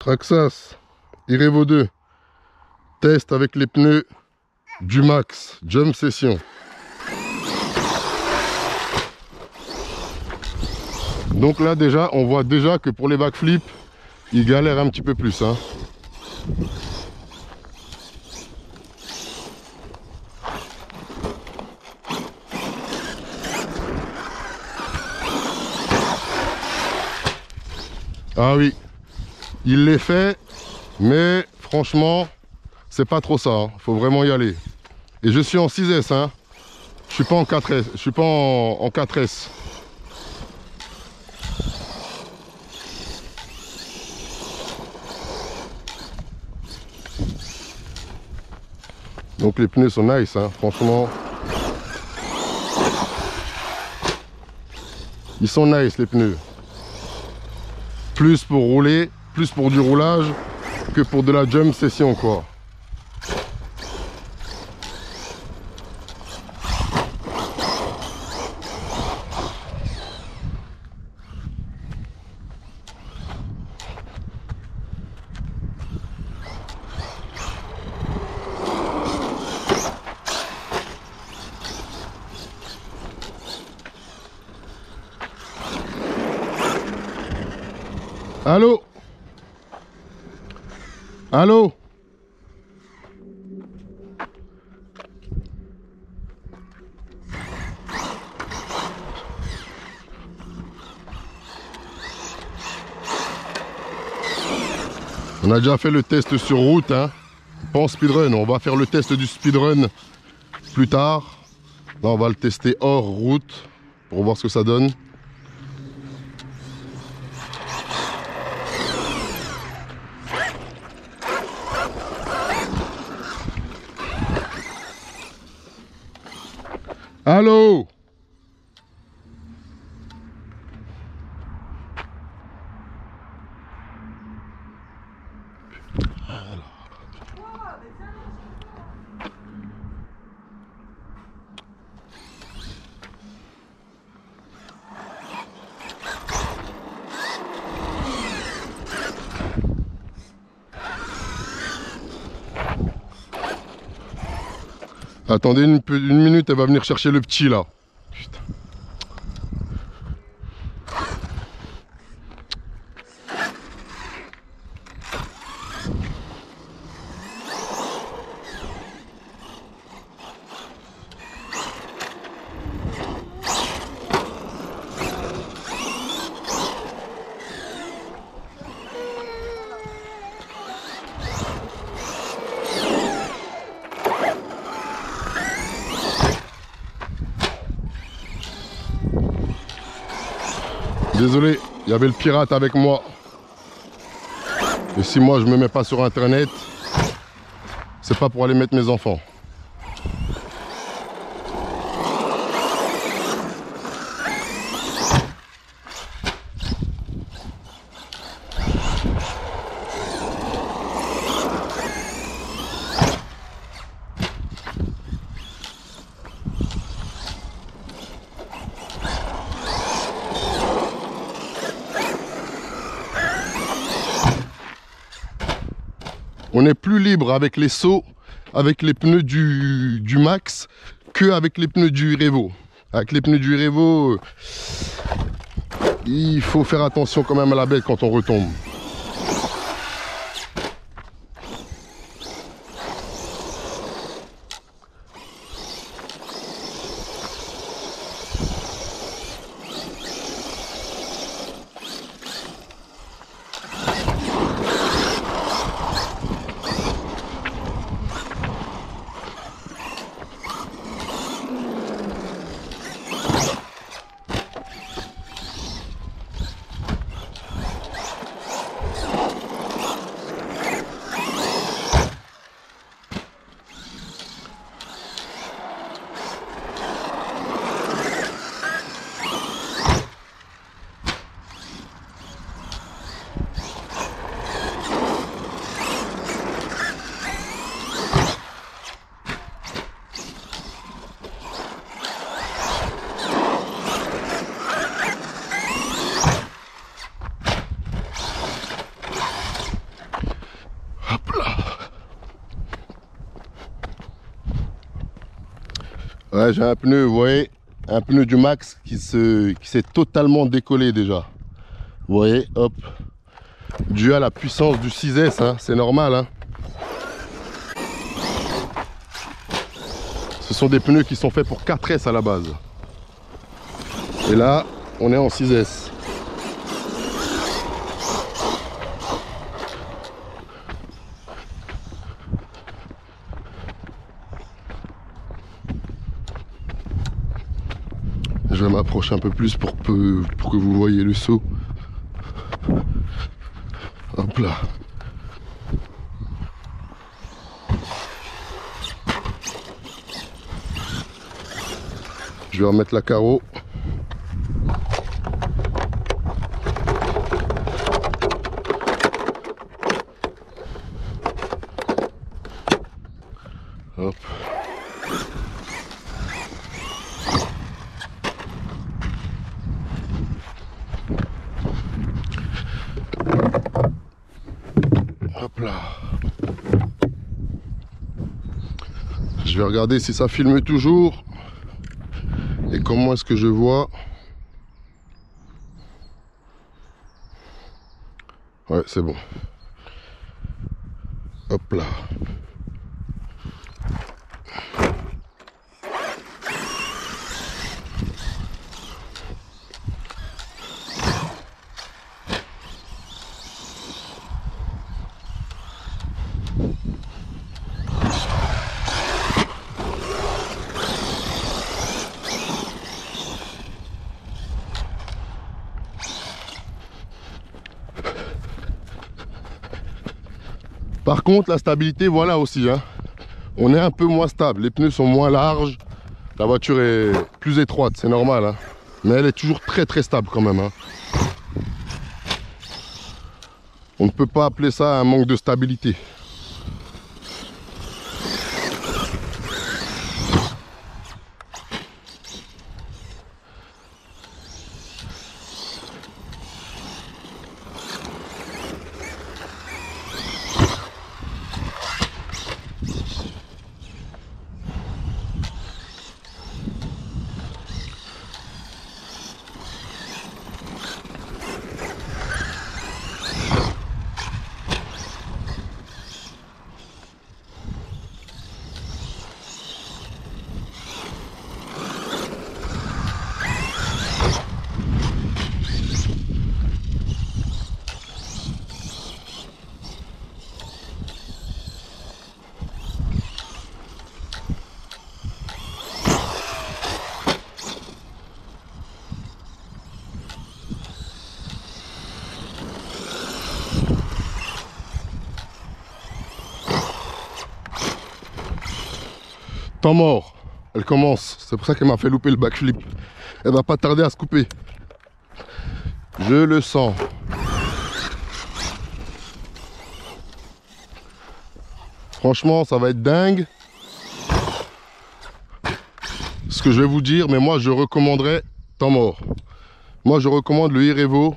Traxxas Irevo 2, test avec les pneus du Max, Jump Session. Donc là déjà, on voit déjà que pour les backflips, il galère un petit peu plus. Hein. Ah oui, il les fait, mais franchement, c'est pas trop ça. Hein. Faut vraiment y aller. Et je suis en 6S, hein. Je suis pas en 4S. Je suis pas en 4S. Donc les pneus sont nice, hein, franchement. Ils sont nice les pneus. Plus pour rouler, plus pour du roulage que pour de la jump session quoi. Allô? Allô? On a déjà fait le test sur route, hein? Pas en speedrun. On va faire le test du speedrun plus tard. Là, on va le tester hors route pour voir ce que ça donne. Allô? Attendez une minute, elle va venir chercher le petit là. Putain. Désolé, il y avait le pirate avec moi. Et si moi je me mets pas sur internet, c'est pas pour aller mettre mes enfants. On est plus libre avec les sauts, avec les pneus du Max, qu'avec les pneus du Revo. Avec les pneus du Revo, il faut faire attention quand même à la bête quand on retombe. Ouais, j'ai un pneu, vous voyez, un pneu du Max qui s'est totalement décollé déjà. Vous voyez, hop. Dû à la puissance du 6S, hein, c'est normal. Hein. Ce sont des pneus qui sont faits pour 4S à la base. Et là, on est en 6S. Je vais m'approcher un peu plus pour que vous voyez le saut. Hop là. Je vais remettre la carreau. Hop. Hop là. Je vais regarder si ça filme toujours. Et comment est-ce que je vois? Ouais, c'est bon. Hop là. Par contre, la stabilité, voilà aussi. Hein. On est un peu moins stable. Les pneus sont moins larges. La voiture est plus étroite, c'est normal. Hein. Mais elle est toujours très très stable quand même. Hein. On ne peut pas appeler ça un manque de stabilité. Temps mort, elle commence. C'est pour ça qu'elle m'a fait louper le backflip. Elle va pas tarder à se couper. Je le sens. Franchement, ça va être dingue. Ce que je vais vous dire, mais moi je recommanderais temps mort. Moi je recommande le e-Revo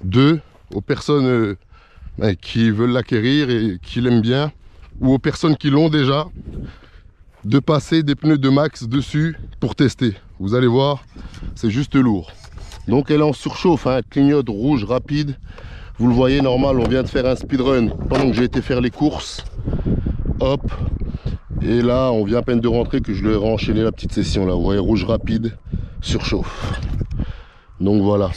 2 aux personnes qui veulent l'acquérir et qui l'aiment bien, ou aux personnes qui l'ont déjà, de passer des pneus de Max dessus pour tester. Vous allez voir, c'est juste lourd. Donc elle est en surchauffe, hein, elle clignote rouge rapide. Vous le voyez, normal, on vient de faire un speedrun pendant que j'ai été faire les courses. Hop. Et là, on vient à peine de rentrer que je lui ai renchaîné la petite session là. Vous voyez, rouge rapide, surchauffe. Donc voilà.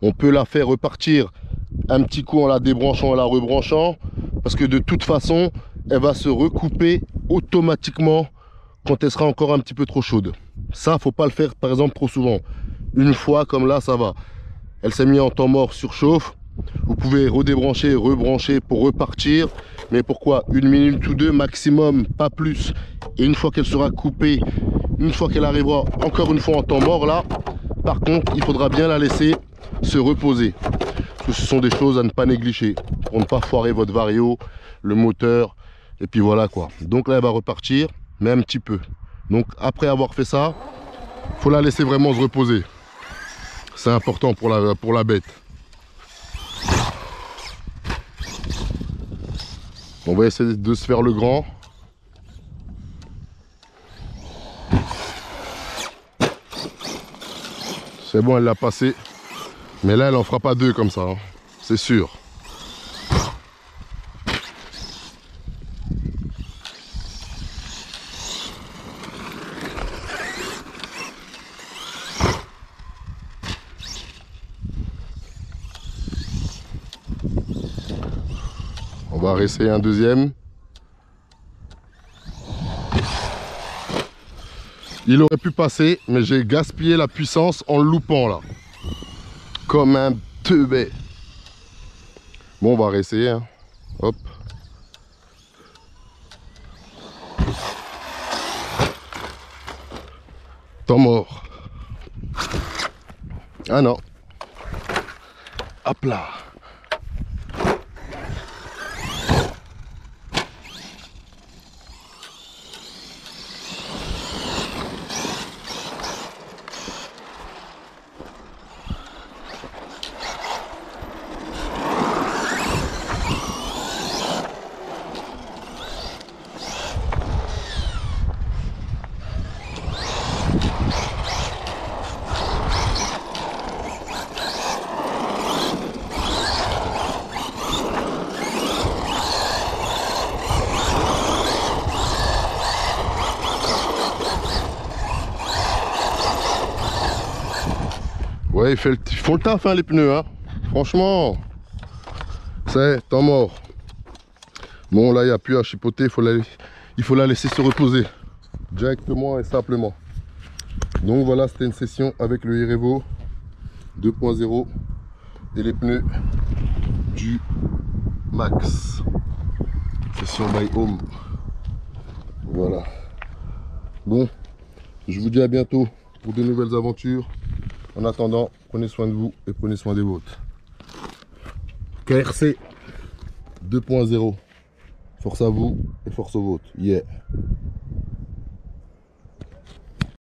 On peut la faire repartir un petit coup en la débranchant, en la rebranchant. Parce que de toute façon, elle va se recouper automatiquement quand elle sera encore un petit peu trop chaude. Ça, faut pas le faire par exemple trop souvent. Une fois comme là, ça va. Elle s'est mise en temps mort, surchauffe. Vous pouvez redébrancher, rebrancher pour repartir. Mais pourquoi? 1 minute ou 2 maximum, pas plus. Et une fois qu'elle sera coupée, une fois qu'elle arrivera encore une fois en temps mort là, par contre, il faudra bien la laisser se reposer. Parce que ce sont des choses à ne pas négliger pour ne pas foirer votre vario, le moteur. Et puis voilà quoi. Donc là, elle va repartir, mais un petit peu. Donc après avoir fait ça, il faut la laisser vraiment se reposer. C'est important pour la bête. On va essayer de se faire le grand. C'est bon, elle l'a passé. Mais là, elle en fera pas deux comme ça, hein. C'est sûr. On va réessayer un deuxième. Il aurait pu passer, mais j'ai gaspillé la puissance en le loupant là. Comme un teubé. Bon, on va réessayer, hein. Hop. Temps mort. Ah non. Hop là. Ouais, ils font le taf, hein, les pneus, hein. Franchement, c'est temps mort. Bon, là, il n'y a plus à chipoter, il faut la laisser se reposer. Directement et simplement. Donc voilà, c'était une session avec le Irevo 2.0 et les pneus du Max. Session by Home. Voilà. Bon, je vous dis à bientôt pour de nouvelles aventures. En attendant, prenez soin de vous et prenez soin des vôtres. KRC 2.0. Force à vous et force aux vôtres. Yeah.